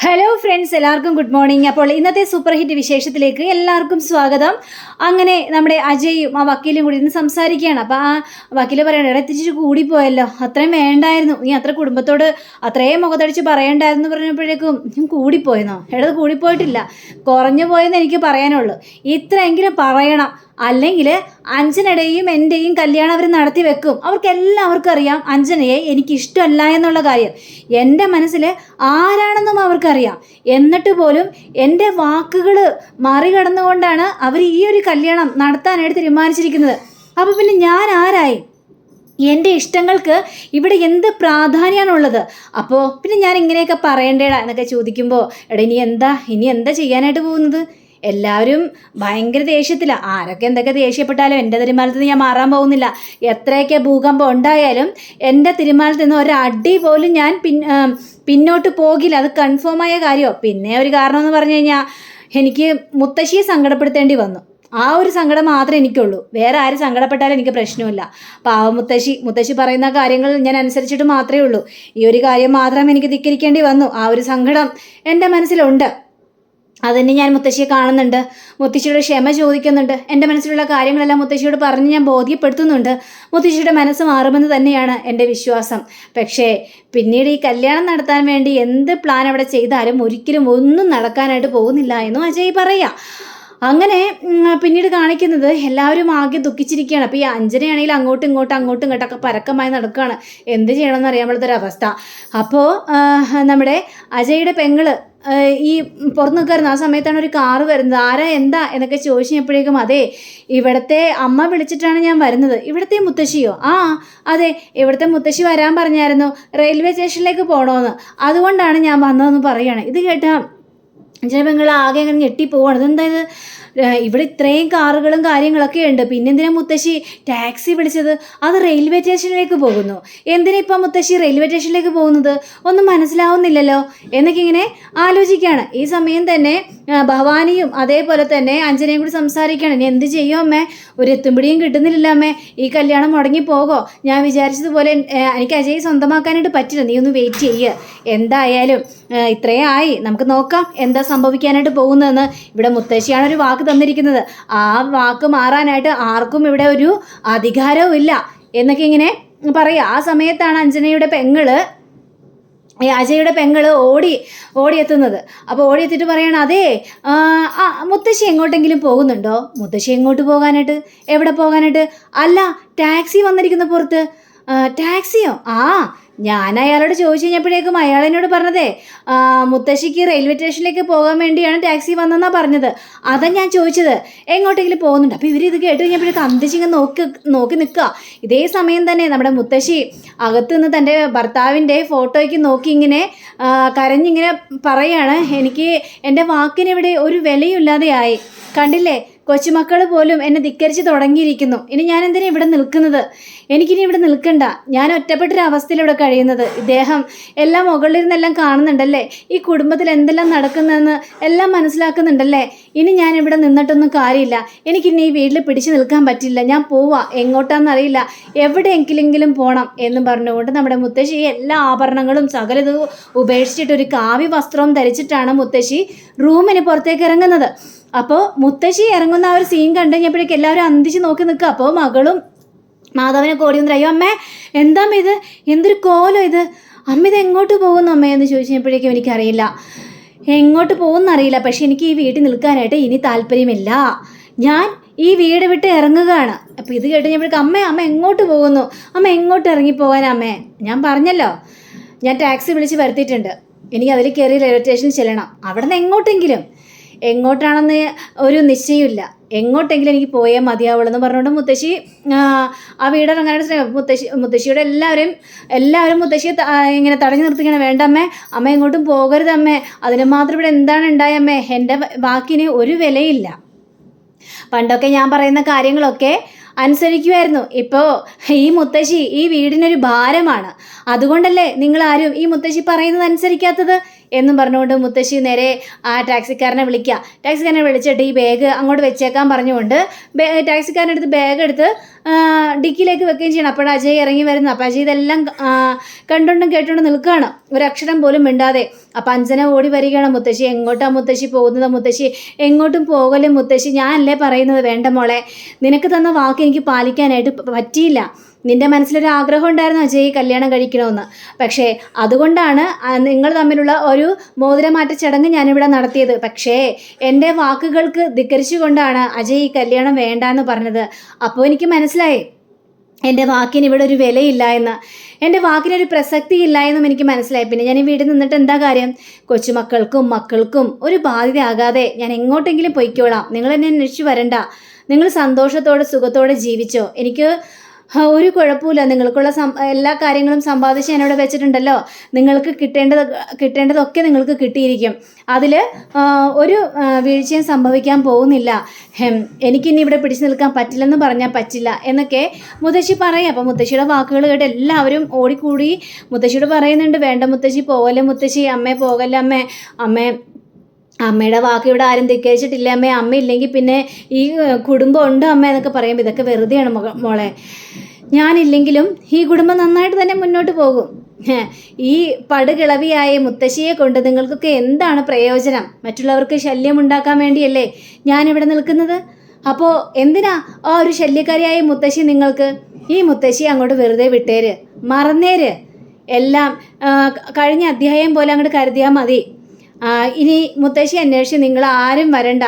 Hello friends, എല്ലാവർക്കും good morning. അപ്പോൾ ഇന്നത്തെ സൂപ്പർ ഹിറ്റ് വിശേഷത്തിലേക്ക് എല്ലാവർക്കും സ്വാഗതം. അങ്ങനെ നമ്മുടെ അജയും ആ വക്കീലും കൂടി ഇന്ന് സംസാരിക്കുകയാണ്. അപ്പോൾ ആ വക്കീല് പറയണം, എടാ ഇത്തിരി കൂടിപ്പോയല്ലോ, അത്രയും വേണ്ടായിരുന്നു, നീ അത്ര കുടുംബത്തോട് അത്രയും മുഖത്തടിച്ച് പറയണ്ടായിരുന്നു പറഞ്ഞപ്പോഴേക്കും കൂടിപ്പോയെന്നോ? എടത് കൂടിപ്പോയിട്ടില്ല, കുറഞ്ഞു പോയെന്ന് എനിക്ക് പറയാനുള്ളൂ. ഇത്രയെങ്കിലും പറയണം, അല്ലെങ്കിൽ അഞ്ജനയുടെയും എൻ്റെയും കല്യാണം അവർ നടത്തി വെക്കും. അവർക്കെല്ലാവർക്കും അറിയാം അഞ്ജനയെ എനിക്കിഷ്ടമല്ല എന്നുള്ള കാര്യം. എൻ്റെ മനസ്സിൽ ആരാണെന്നും അവർക്കറിയാം. എന്നിട്ട് പോലും എൻ്റെ വാക്കുകൾ മറികടന്നുകൊണ്ടാണ് അവർ ഈ ഒരു കല്യാണം നടത്താനായിട്ട് തീരുമാനിച്ചിരിക്കുന്നത്. അപ്പോൾ പിന്നെ ഞാൻ ആരായി? എൻ്റെ ഇഷ്ടങ്ങൾക്ക് ഇവിടെ എന്ത് പ്രാധാന്യമാണുള്ളത്? അപ്പോൾ പിന്നെ ഞാൻ ഇങ്ങനെയൊക്കെ പറയണ്ടേടാ എന്നൊക്കെ ചോദിക്കുമ്പോൾ, എടാ ഇനി എന്താ ചെയ്യാനായിട്ട് പോകുന്നത്? എല്ലാവരും ഭയങ്കര ദേഷ്യത്തിലാണ്. ആരൊക്കെ എന്തൊക്കെ ദേഷ്യപ്പെട്ടാലും എൻ്റെ തീരുമാനത്തിൽ നിന്ന് ഞാൻ മാറാൻ പോകുന്നില്ല. എത്രയൊക്കെ ഭൂകമ്പം ഉണ്ടായാലും എൻ്റെ തീരുമാനത്തിൽ നിന്ന് ഒരടി പോലും ഞാൻ പിന്നോട്ട് പോകില്ല. അത് കൺഫേമായ കാര്യമോ. പിന്നെ ഒരു കാരണം എന്ന് പറഞ്ഞു കഴിഞ്ഞാൽ, എനിക്ക് മുത്തശ്ശിയെ സങ്കടപ്പെടുത്തേണ്ടി വന്നു. ആ ഒരു സങ്കടം മാത്രമേ എനിക്കുള്ളൂ. വേറെ ആര് സങ്കടപ്പെട്ടാലും എനിക്ക് പ്രശ്നമില്ല. പാവം മുത്തശ്ശി പറയുന്ന കാര്യങ്ങൾ ഞാൻ അനുസരിച്ചിട്ട് മാത്രമേ ഉള്ളൂ. ഈ ഒരു കാര്യം മാത്രം എനിക്ക് ധിക്കരിക്കേണ്ടി വന്നു. ആ ഒരു സങ്കടം എൻ്റെ മനസ്സിലുണ്ട്. അതിന് ഞാൻ മുത്തശ്ശിയെ കാണുന്നുണ്ട്, മുത്തശ്ശിയുടെ ക്ഷമ ചോദിക്കുന്നുണ്ട്, എൻ്റെ മനസ്സിലുള്ള കാര്യങ്ങളെല്ലാം മുത്തശ്ശിയോട് പറഞ്ഞ് ഞാൻ ബോധ്യപ്പെടുത്തുന്നുണ്ട്. മുത്തശ്ശിയുടെ മനസ്സ് മാറുമെന്ന് തന്നെയാണ് എൻ്റെ വിശ്വാസം. പക്ഷേ പിന്നീട് ഈ കല്യാണം നടത്താൻ വേണ്ടി എന്ത് പ്ലാൻ അവിടെ ചെയ്താലും ഒരിക്കലും ഒന്നും നടക്കാനായിട്ട് പോകുന്നില്ല എന്നും അജയ് പറയാം. അങ്ങനെ പിന്നീട് കാണിക്കുന്നത് എല്ലാവരും ആകെ ദുഃഖിച്ചിരിക്കുകയാണ്. അപ്പോൾ ഈ അഞ്ജനയാണെങ്കിൽ അങ്ങോട്ടും ഇങ്ങോട്ടൊക്കെ പരക്കമായി നടക്കുകയാണ്. എന്ത് ചെയ്യണമെന്ന് അറിയാൻ പാടാത്തൊരവസ്ഥ. അപ്പോൾ നമ്മുടെ അജയുടെ പെങ്ങള് ഈ പുറത്ത് നിൽക്കായിരുന്നു. ആ സമയത്താണ് ഒരു കാറ് വരുന്നത്. ആരാ എന്താ എന്നൊക്കെ ചോദിച്ചപ്പോഴേക്കും, അതെ ഇവിടുത്തെ അമ്മ വിളിച്ചിട്ടാണ് ഞാൻ വരുന്നത്. ഇവിടുത്തെ മുത്തശ്ശിയോ? ആ അതെ, ഇവിടുത്തെ മുത്തശ്ശി വരാൻ പറഞ്ഞായിരുന്നു, റെയിൽവേ സ്റ്റേഷനിലേക്ക് പോകണമെന്ന്, അതുകൊണ്ടാണ് ഞാൻ വന്നതെന്ന് പറയുകയാണ്. ഇത് കേട്ടാ ജനങ്ങൾ ആകെ അങ്ങനെ ഞെട്ടിപ്പോവാണ്. ഇതെന്തായത്, ഇവിടെ ഇത്രയും കാറുകളും കാര്യങ്ങളൊക്കെ ഉണ്ട്, പിന്നെന്തിനാ മുത്തശ്ശി ടാക്സി വിളിച്ചത്? അത് റെയിൽവേ സ്റ്റേഷനിലേക്ക് പോകുന്നു. എന്തിനാ ഇപ്പം മുത്തശ്ശി റെയിൽവേ സ്റ്റേഷനിലേക്ക് പോകുന്നത്? ഒന്നും മനസ്സിലാവുന്നില്ലല്ലോ എന്നൊക്കെ ഇങ്ങനെ ആലോചിക്കുകയാണ്. ഈ സമയം തന്നെ ഭവാനിയും അതേപോലെ തന്നെ അഞ്ജനയും കൂടി സംസാരിക്കുകയാണ്. ഇനി എന്ത് ചെയ്യും അമ്മേ? ഒരു എത്തുംപിടിയും കിട്ടുന്നില്ല അമ്മേ, ഈ കല്യാണം മുടങ്ങി പോകോ? ഞാൻ വിചാരിച്ചതുപോലെ എനിക്ക് അജയ് സ്വന്തമാക്കാനായിട്ട് പറ്റില്ല. നീ ഒന്ന് വെയിറ്റ് ചെയ്യുക. എന്തായാലും ഇത്രയും ആയി, നമുക്ക് നോക്കാം എന്താ സംഭവിക്കാനായിട്ട് പോകുന്നതെന്ന്. ഇവിടെ മുത്തശ്ശിയാണ് ഒരു വാക്ക് തന്നിരിക്കുന്നത്. ആ വാക്ക് മാറാനായിട്ട് ആർക്കും ഇവിടെ ഒരു അധികാരവും ഇല്ല എന്നൊക്കെ ഇങ്ങനെ പറയാം. ആ സമയത്താണ് അജയുടെ പെങ്ങള് ഓടിയെത്തുന്നത്. അപ്പോൾ ഓടിയെത്തിയിട്ട് പറയണം, അതേ മുത്തശ്ശി എങ്ങോട്ടെങ്കിലും പോകുന്നുണ്ടോ? മുത്തശ്ശി എങ്ങോട്ട് പോകാനായിട്ട്? എവിടെ പോകാനായിട്ട്? അല്ല, ടാക്സി വന്നിരിക്കുന്ന പുറത്ത്. ടാക്സിയോ? ഞാൻ അയാളോട് ചോദിച്ചു കഴിഞ്ഞപ്പോഴേക്കും അയാൾ എന്നോട് പറഞ്ഞതേ, മുത്തശ്ശിക്ക് റെയിൽവേ സ്റ്റേഷനിലേക്ക് പോകാൻ വേണ്ടിയാണ് ടാക്സി വന്നെന്നാണ് പറഞ്ഞത്. അതാ ഞാൻ ചോദിച്ചത്, എങ്ങോട്ടെങ്കിലും പോകുന്നുണ്ട്? അപ്പോൾ ഇവർ ഇത് കേട്ട് കഴിഞ്ഞപ്പോഴേക്കും അന്തിച്ചിങ്ങനെ നോക്കി നിൽക്കുക. ഇതേ സമയം തന്നെ നമ്മുടെ മുത്തശ്ശി അകത്ത് നിന്ന് തൻ്റെ ഭർത്താവിൻ്റെ ഫോട്ടോയ്ക്ക് നോക്കി ഇങ്ങനെ കരഞ്ഞിങ്ങനെ പറയാണ്, എനിക്ക് എൻ്റെ വാക്കിനിവിടെ ഒരു വിലയില്ലാതെയായി. കണ്ടില്ലേ, കൊച്ചുമക്കൾ പോലും എന്നെ ധിക്കരിച്ച് തുടങ്ങിയിരിക്കുന്നു. ഇനി ഞാൻ എന്തിനാ ഇവിടെ നിൽക്കുന്നത്? എനിക്കിനി ഇവിടെ നിൽക്കണ്ട. ഞാൻ ഒറ്റപ്പെട്ടൊരു അവസ്ഥയിൽ ഇവിടെ കഴിയുന്നത്. ഇദ്ദേഹം എല്ലാം മുകളിലിരുന്നെല്ലാം കാണുന്നുണ്ടല്ലേ, ഈ കുടുംബത്തിൽ എന്തെല്ലാം നടക്കുന്നതെന്ന് എല്ലാം മനസ്സിലാക്കുന്നുണ്ടല്ലേ. ഇനി ഞാൻ ഇവിടെ നിന്നിട്ടൊന്നും കാര്യമില്ല. എനിക്കിനി ഈ വീട്ടിൽ പിടിച്ചു നിൽക്കാൻ പറ്റില്ല. ഞാൻ പോവാ, എങ്ങോട്ടാണെന്നറിയില്ല, എവിടെയെങ്കിലും പോകണം എന്നും പറഞ്ഞുകൊണ്ട് നമ്മുടെ മുത്തശ്ശി എല്ലാ ആഭരണങ്ങളും സകലതും ഉപേക്ഷിച്ചിട്ട് ഒരു കാവ്യ വസ്ത്രവും ധരിച്ചിട്ടാണ് മുത്തശ്ശി റൂമിന് പുറത്തേക്ക് ഇറങ്ങുന്നത്. അപ്പോൾ മുത്തശ്ശി ഇറങ്ങുന്ന ആ ഒരു സീൻ കണ്ടു കഴിഞ്ഞപ്പോഴേക്കും എല്ലാവരും അന്തിച്ച് നോക്കി നിൽക്കുക. അപ്പോൾ മകളും മാധവനെ കോടി വന്നിട്ട്, അയ്യോ അമ്മേ, എന്താമ്മ ഇത്? എന്തൊരു കോലം ഇത്? അമ്മ ഇത് എങ്ങോട്ട് പോകുന്നു അമ്മേ എന്ന് ചോദിച്ചു കഴിഞ്ഞപ്പോഴേക്കും എനിക്കറിയില്ല, എങ്ങോട്ട് പോകുന്നറിയില്ല, പക്ഷെ എനിക്ക് ഈ വീട്ടിൽ നിൽക്കാനായിട്ട് ഇനി താല്പര്യമില്ല. ഞാൻ ഈ വീട് വിട്ട് ഇറങ്ങുകയാണ്. അപ്പോൾ ഇത് കേട്ട് കഴിഞ്ഞപ്പോഴേക്കും, അമ്മ എങ്ങോട്ട് പോകുന്നു? അമ്മ എങ്ങോട്ട് ഇറങ്ങിപ്പോകാനമ്മേ? ഞാൻ പറഞ്ഞല്ലോ, ഞാൻ ടാക്സി വിളിച്ച് വരുത്തിയിട്ടുണ്ട്. എനിക്ക് അതിൽ കയറി റെയിൽവേ സ്റ്റേഷനിൽ ചെല്ലണം. അവിടെ നിന്ന് എങ്ങോട്ടാണെന്ന് ഒരു നിശ്ചയമില്ല, എങ്ങോട്ടെങ്കിലും എനിക്ക് പോയാൽ മതിയാവുള്ളൂ എന്ന് പറഞ്ഞുകൊണ്ട് മുത്തശ്ശി ആ വീടിറങ്ങാനായിട്ട് മുത്തശ്ശിയുടെ എല്ലാവരും മുത്തശ്ശിയെ ഇങ്ങനെ തടഞ്ഞു നിർത്തിക്കണം. വേണ്ട അമ്മേ, അമ്മ എങ്ങോട്ടും പോകരുത് അമ്മേ, അതിന് മാത്രം ഇവിടെ എന്താണ് ഉണ്ടായമ്മേ? എൻ്റെ വാക്കിന് ഒരു വിലയില്ല. പണ്ടൊക്കെ ഞാൻ പറയുന്ന കാര്യങ്ങളൊക്കെ അനുസരിക്കുമായിരുന്നു. ഇപ്പോൾ ഈ മുത്തശ്ശി ഈ വീടിനൊരു ഭാരമാണ്. അതുകൊണ്ടല്ലേ നിങ്ങളാരും ഈ മുത്തശ്ശി പറയുന്നത് അനുസരിക്കാത്തത് എന്നും പറഞ്ഞുകൊണ്ട് മുത്തശ്ശി നേരെ ആ ടാക്സിക്കാരനെ വിളിച്ചിട്ട് ഈ ബാഗ് അങ്ങോട്ട് വെച്ചേക്കാൻ പറഞ്ഞുകൊണ്ട് ടാക്സിക്കാരൻ്റെ അടുത്ത് ബാഗ് എടുത്ത് ഡിക്കിലേക്ക് വെക്കുകയും ചെയ്യണം. അപ്പോഴാണ് അജയ് ഇറങ്ങി വരുന്നത്. അപ്പോൾ അജയ് ഇതെല്ലാം കണ്ടുകൊണ്ടും കേട്ടുകൊണ്ടും നിൽക്കുകയാണ്, ഒരക്ഷരം പോലും മിണ്ടാതെ. അപ്പം അഞ്ജന ഓടി വരികയാണ്. മുത്തശ്ശി എങ്ങോട്ടാണ് മുത്തശ്ശി പോകുന്നത്? മുത്തശ്ശി എങ്ങോട്ടും പോകല്ലേ മുത്തശ്ശി, ഞാനല്ലേ പറയുന്നത്. വേണ്ട മോളെ, നിനക്ക് തന്ന വാക്ക് എനിക്ക് പാലിക്കാനായിട്ട് പറ്റിയില്ല. നിന്റെ മനസ്സിലൊരു ആഗ്രഹം ഉണ്ടായിരുന്നു അജയ് കല്യാണം കഴിക്കണമെന്ന്. പക്ഷേ അതുകൊണ്ടാണ് നിങ്ങൾ തമ്മിലുള്ള ഒരു മോതിരമാറ്റ ചടങ്ങ് ഞാനിവിടെ നടത്തിയത്. പക്ഷേ എൻ്റെ വാക്കുകൾക്ക് ധിക്കരിച്ചുകൊണ്ടാണ് അജയ് ഈ കല്യാണം വേണ്ടാന്ന് പറഞ്ഞത്. അപ്പോൾ എനിക്ക് മനസ്സിലായി എൻ്റെ വാക്കിന് ഇവിടെ ഒരു വിലയില്ല എന്ന്, എൻ്റെ വാക്കിനൊരു പ്രസക്തി ഇല്ല എന്നും എനിക്ക് മനസ്സിലായി. പിന്നെ ഞാൻ ഈ വീട്ടിൽ നിന്നിട്ട് എന്താ കാര്യം? കൊച്ചുമക്കൾക്കും മക്കൾക്കും ഒരു ബാധ്യത ആകാതെ ഞാൻ എങ്ങോട്ടെങ്കിലും പൊയ്ക്കോളാം. നിങ്ങൾ എന്നെ അന്വേഷിച്ച് വരണ്ട. നിങ്ങൾ സന്തോഷത്തോടെ സുഖത്തോടെ ജീവിച്ചോ, എനിക്ക് ഒരു കുഴപ്പമില്ല. നിങ്ങൾക്കുള്ള എല്ലാ കാര്യങ്ങളും സമ്പാദിച്ച് ഞാനിവിടെ വെച്ചിട്ടുണ്ടല്ലോ. നിങ്ങൾക്ക് കിട്ടേണ്ടതൊക്കെ നിങ്ങൾക്ക് കിട്ടിയിരിക്കും. അതിൽ ഒരു വീഴ്ചയും സംഭവിക്കാൻ പോകുന്നില്ല. എനിക്കിനി ഇവിടെ പിടിച്ചു നിൽക്കാൻ പറ്റില്ലെന്ന് പറഞ്ഞാൽ പറ്റില്ല എന്നൊക്കെ മുത്തശ്ശി പറയും. അപ്പോൾ മുത്തശ്ശിയുടെ വാക്കുകൾ കേട്ട് എല്ലാവരും ഓടിക്കൂടി മുത്തശ്ശിയോട് പറയുന്നുണ്ട്, വേണ്ട മുത്തശ്ശി, പോകല്ലേ മുത്തശ്ശി, അമ്മേ പോകല്ലേ അമ്മേ, അമ്മയുടെ വാക്ക് ഇവിടെ ആരും ധിക്കരിച്ചിട്ടില്ല അമ്മേ, അമ്മ ഇല്ലെങ്കിൽ പിന്നെ ഈ കുടുംബം ഉണ്ട് അമ്മ എന്നൊക്കെ പറയുമ്പോൾ ഇതൊക്കെ വെറുതെയാണ് മോളെ. ഞാനില്ലെങ്കിലും ഈ കുടുംബം നന്നായിട്ട് തന്നെ മുന്നോട്ട് പോകും. ഈ പടുകിളവിയായ മുത്തശ്ശിയെ കൊണ്ട് നിങ്ങൾക്കൊക്കെ എന്താണ് പ്രയോജനം? മറ്റുള്ളവർക്ക് ശല്യം ഉണ്ടാക്കാൻ വേണ്ടിയല്ലേ ഞാനിവിടെ നിൽക്കുന്നത്? അപ്പോൾ എന്തിനാ ആ ഒരു ശല്യക്കാരിയായ മുത്തശ്ശി നിങ്ങൾക്ക്? ഈ മുത്തശ്ശി അങ്ങോട്ട് വെറുതെ വിട്ടേര്, മറന്നേര്. എല്ലാം കഴിഞ്ഞ അധ്യായം പോലെ അങ്ങോട്ട് കരുതിയാൽ മതി. ഇനി മുത്തശ്ശി അന്വേഷിച്ച് നിങ്ങൾ ആരും വരണ്ട.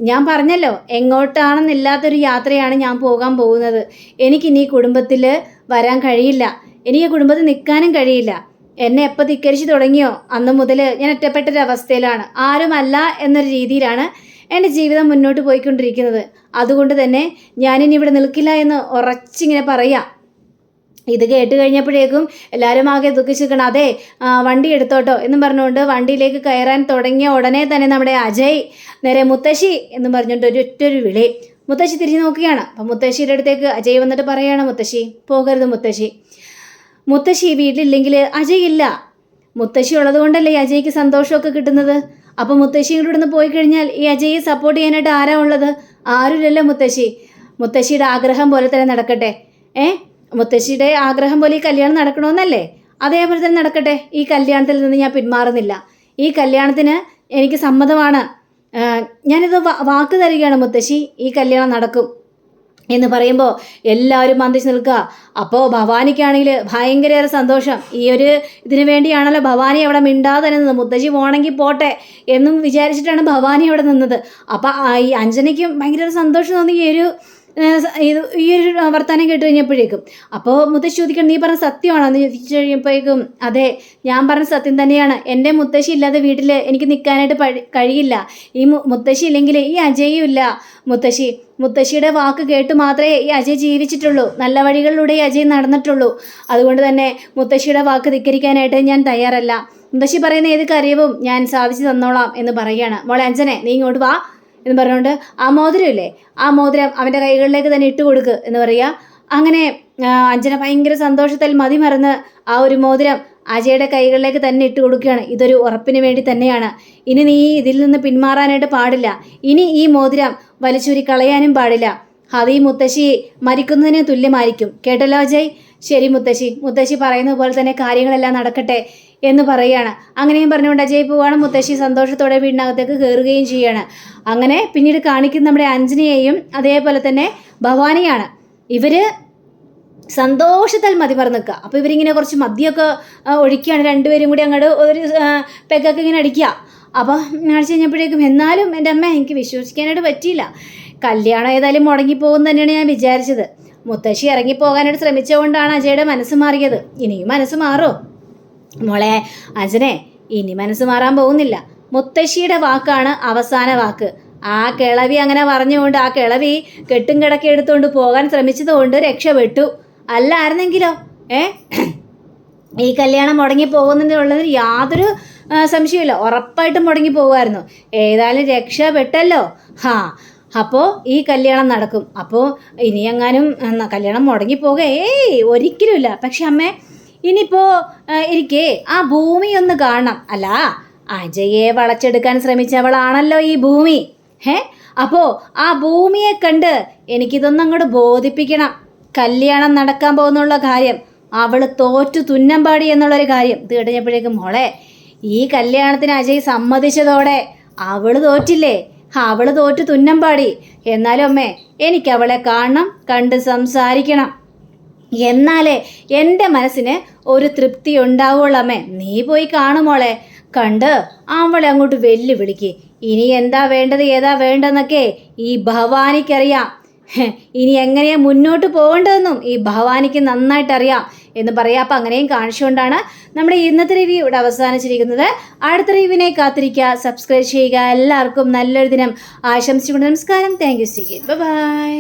ഞാൻ പറഞ്ഞല്ലോ, എങ്ങോട്ടാണെന്നില്ലാത്തൊരു യാത്രയാണ് ഞാൻ പോകാൻ പോകുന്നത്. എനിക്കിനി ഈ കുടുംബത്തിൽ വരാൻ കഴിയില്ല, എനിക്ക് കുടുംബത്തിൽ നിൽക്കാനും കഴിയില്ല. എന്നെ എപ്പോൾ ധിക്കരിച്ച് തുടങ്ങിയോ അന്ന് മുതൽ ഞാൻ ഒറ്റപ്പെട്ടൊരവസ്ഥയിലാണ്. ആരുമല്ല എന്നൊരു രീതിയിലാണ് എൻ്റെ ജീവിതം മുന്നോട്ട് പോയിക്കൊണ്ടിരിക്കുന്നത്. അതുകൊണ്ട് തന്നെ ഞാനിനി ഇവിടെ നിൽക്കില്ല എന്ന് ഉറച്ചിങ്ങനെ പറയാം. ഇത് കേട്ട് കഴിഞ്ഞപ്പോഴേക്കും എല്ലാവരും ആകെ ദുഃഖിച്ചിരിക്കണം. അതെ, വണ്ടി എടുത്തോട്ടോ എന്നും പറഞ്ഞുകൊണ്ട് വണ്ടിയിലേക്ക് കയറാൻ തുടങ്ങിയ ഉടനെ തന്നെ നമ്മുടെ അജയ് നേരെ മുത്തശ്ശി എന്ന് പറഞ്ഞുകൊണ്ട് ഒരൊറ്റൊരു വിളി. മുത്തശ്ശി തിരിഞ്ഞു നോക്കുകയാണ്. അപ്പം മുത്തശ്ശിയുടെ അടുത്തേക്ക് അജയ് വന്നിട്ട് പറയുകയാണ്, മുത്തശ്ശി പോകരുത് മുത്തശ്ശി, മുത്തശ്ശി വീട്ടിലില്ലെങ്കിൽ അജയ് ഇല്ല. മുത്തശ്ശി ഉള്ളത് കൊണ്ടല്ലേ ഈ അജയ്ക്ക് സന്തോഷമൊക്കെ കിട്ടുന്നത്. അപ്പം മുത്തശ്ശി ഇവിടെ നിന്ന് പോയി കഴിഞ്ഞാൽ ഈ അജയെ സപ്പോർട്ട് ചെയ്യാനായിട്ട് ആരാ ഉള്ളത്? ആരുമില്ലല്ലോ മുത്തശ്ശി. മുത്തശ്ശിയുടെ ആഗ്രഹം പോലെ തന്നെ നടക്കട്ടെ. മുത്തശ്ശിയുടെ ആഗ്രഹം പോലെ ഈ കല്യാണം നടക്കണമെന്നല്ലേ? അതേപോലെ തന്നെ നടക്കട്ടെ. ഈ കല്യാണത്തിൽ നിന്ന് ഞാൻ പിന്മാറുന്നില്ല. ഈ കല്യാണത്തിന് എനിക്ക് സമ്മതമാണ്. ഞാനിത് വാക്ക് തരികയാണ് മുത്തശ്ശി, ഈ കല്യാണം നടക്കും എന്ന് പറയുമ്പോൾ എല്ലാവരും മന്ദിച്ച് നിൽക്കുക. അപ്പോൾ ഭവാനിക്കാണെങ്കിൽ ഭയങ്കര സന്തോഷം. ഈ ഒരു ഇതിനു വേണ്ടിയാണല്ലോ ഭവാനി അവിടെ മിണ്ടാതെ നിന്നത്. മുത്തശ്ശി പോകണമെങ്കിൽ പോട്ടെ എന്നും വിചാരിച്ചിട്ടാണ് ഭവാനി അവിടെ നിന്നത്. അപ്പം ഈ അഞ്ജനയ്ക്കും ഭയങ്കര സന്തോഷം തോന്നി ഈ ഒരു വർത്തമാനം കേട്ട് കഴിഞ്ഞപ്പോഴേക്കും. അപ്പോൾ മുത്തശ്ശി ചോദിക്കണം, നീ പറഞ്ഞ സത്യമാണോ എന്ന് ചോദിച്ചു കഴിയുമ്പോഴേക്കും, അതെ ഞാൻ പറഞ്ഞ സത്യം തന്നെയാണ്. എൻ്റെ മുത്തശ്ശി ഇല്ലാതെ വീട്ടിൽ എനിക്ക് നിൽക്കാനായിട്ട് കഴിയില്ല. ഈ മുത്തശ്ശി ഇല്ലെങ്കിൽ ഈ അജയും ഇല്ല. മുത്തശ്ശിയുടെ വാക്ക് കേട്ട് മാത്രമേ ഈ അജയ് ജീവിച്ചിട്ടുള്ളൂ. നല്ല വഴികളിലൂടെ ഈ അജയ് നടന്നിട്ടുള്ളൂ. അതുകൊണ്ട് തന്നെ മുത്തശ്ശിയുടെ വാക്ക് ധിക്കരിക്കാനായിട്ട് ഞാൻ തയ്യാറല്ല. മുത്തശ്ശി പറയുന്ന ഏത് കാര്യവും ഞാൻ സാധിച്ചു തന്നോളാം എന്ന് പറയുകയാണ്. മോളെ അഞ്ജനെ, നീ ഇങ്ങോട്ട് വാ എന്ന് പറഞ്ഞുകൊണ്ട് ആ മോതിരം ഇല്ലേ, ആ മോതിരം അവൻ്റെ കൈകളിലേക്ക് തന്നെ ഇട്ട് കൊടുക്ക് എന്ന് പറയുക. അങ്ങനെ അഞ്ജന ഭയങ്കര സന്തോഷത്തിൽ മതിമറന്ന് ആ ഒരു മോതിരം അജയുടെ കൈകളിലേക്ക് തന്നെ ഇട്ട് കൊടുക്കുകയാണ്. ഇതൊരു ഉറപ്പിന് വേണ്ടി തന്നെയാണ്. ഇനി നീ ഇതിൽ നിന്ന് പിന്മാറാനായിട്ട് പാടില്ല. ഇനി ഈ മോതിരം വലിച്ചൂരി കളയാനും പാടില്ല. അത് ഈ മുത്തശ്ശി മരിക്കുന്നതിന് തുല്യമായിരിക്കും. കേട്ടല്ലോ അജയ്? ശരി മുത്തശ്ശി പറയുന്ന പോലെ തന്നെ കാര്യങ്ങളെല്ലാം നടക്കട്ടെ എന്ന് പറയുകയാണ്. അങ്ങനെയും പറഞ്ഞുകൊണ്ട് അജയ് പോവുകയാണ്. മുത്തശ്ശി സന്തോഷത്തോടെ വീടിനകത്തേക്ക് കയറുകയും ചെയ്യുകയാണ്. അങ്ങനെ പിന്നീട് കാണിക്കുന്ന നമ്മുടെ അഞ്ജനയെയും അതേപോലെ തന്നെ ഭവാനിയാണ്. ഇവർ സന്തോഷത്താൽ മതിമറന്ന് നിൽക്കുക. അപ്പോൾ ഇവരിങ്ങനെ കുറച്ച് മദ്യമൊക്കെ ഒഴിക്കുകയാണ്. രണ്ടുപേരും കൂടി അങ്ങോട്ട് ഒരു പെഗൊക്കെ ഇങ്ങനെ അടിക്കുക. അപ്പോൾ അടിച്ചു കഴിഞ്ഞപ്പോഴേക്കും എന്നാലും എൻ്റെ അമ്മ എനിക്ക് വിശ്വസിക്കാനായിട്ട് പറ്റിയില്ല. കല്യാണം ഏതായാലും മുടങ്ങിപ്പോകും തന്നെയാണ് ഞാൻ വിചാരിച്ചത്. മുത്തശ്ശി ഇറങ്ങിപ്പോകാനായിട്ട് ശ്രമിച്ചുകൊണ്ടാണ് അജയുടെ മനസ്സ് മാറിയത്. ഇനിയും മനസ്സ് മാറോ മോളെ അഞ്ജനെ? ഇനി മനസ്സ് മാറാൻ പോകുന്നില്ല. മുത്തശ്ശിയുടെ വാക്കാണ് അവസാന വാക്ക്. ആ കിളവി അങ്ങനെ പറഞ്ഞുകൊണ്ട് ആ കിളവി കെട്ടും കിടക്കി എടുത്തുകൊണ്ട് പോകാൻ ശ്രമിച്ചതുകൊണ്ട് രക്ഷപ്പെട്ടു. അല്ലായിരുന്നെങ്കിലോ ഈ കല്യാണം മുടങ്ങി പോകുന്നതിനുള്ളതിന് യാതൊരു സംശയമില്ല, ഉറപ്പായിട്ടും മുടങ്ങി പോകുമായിരുന്നു. ഏതായാലും രക്ഷപ്പെട്ടല്ലോ. അപ്പോൾ ഈ കല്യാണം നടക്കും. അപ്പോൾ ഇനിയെങ്ങാനും കല്യാണം മുടങ്ങിപ്പോകുക ഒരിക്കലുമില്ല. പക്ഷെ അമ്മേ, ഇനിയിപ്പോൾ എനിക്ക് ആ ഭൂമി ഒന്ന് കാണണം. അല്ല, അജയെ വളച്ചെടുക്കാൻ ശ്രമിച്ചവളാണല്ലോ ഈ ഭൂമി. അപ്പോൾ ആ ഭൂമിയെ കണ്ട് എനിക്കിതൊന്നും അങ്ങോട്ട് ബോധിപ്പിക്കണം. കല്യാണം നടക്കാൻ പോകുന്നുള്ള കാര്യം, അവൾ തോറ്റു തുന്നമ്പാടി എന്നുള്ളൊരു കാര്യം ഇത് കഴിഞ്ഞപ്പോഴേക്കും മോളെ, ഈ കല്യാണത്തിന് അജയ് സമ്മതിച്ചതോടെ അവൾ തോറ്റില്ലേ, അവൾ തോറ്റു തുന്നമ്പാടി. എന്നാലും അമ്മേ, എനിക്ക് അവളെ കാണണം, കണ്ട് സംസാരിക്കണം. എന്നാലേ എൻ്റെ മനസ്സിന് ഒരു തൃപ്തി ഉണ്ടാവുള്ളൂ അമ്മേ. നീ പോയി കാണുമോളെ, കണ്ട് അവളെ അങ്ങോട്ട് വെല്ലുവിളിക്ക്. ഇനി എന്താ വേണ്ടത് ഏതാ വേണ്ടെന്നൊക്കെ ഈ ഭവാനിക്കറിയാം. ഇനി എങ്ങനെയാ മുന്നോട്ട് പോകേണ്ടതെന്നും ഈ ഭവാനിക്ക് നന്നായിട്ടറിയാം എന്ന് പറയാം. അപ്പം അങ്ങനെയും കാണിച്ചുകൊണ്ടാണ് നമ്മുടെ ഇന്നത്തെ റിവ്യൂ ഇവിടെ അവസാനിച്ചിരിക്കുന്നത്. അടുത്ത റിവ്യൂവിനെ കാത്തിരിക്കുക, സബ്സ്ക്രൈബ് ചെയ്യുക. എല്ലാവർക്കും നല്ലൊരു ദിനം ആശംസിച്ചുകൊണ്ട് നമസ്കാരം. Thank you. ബൈ.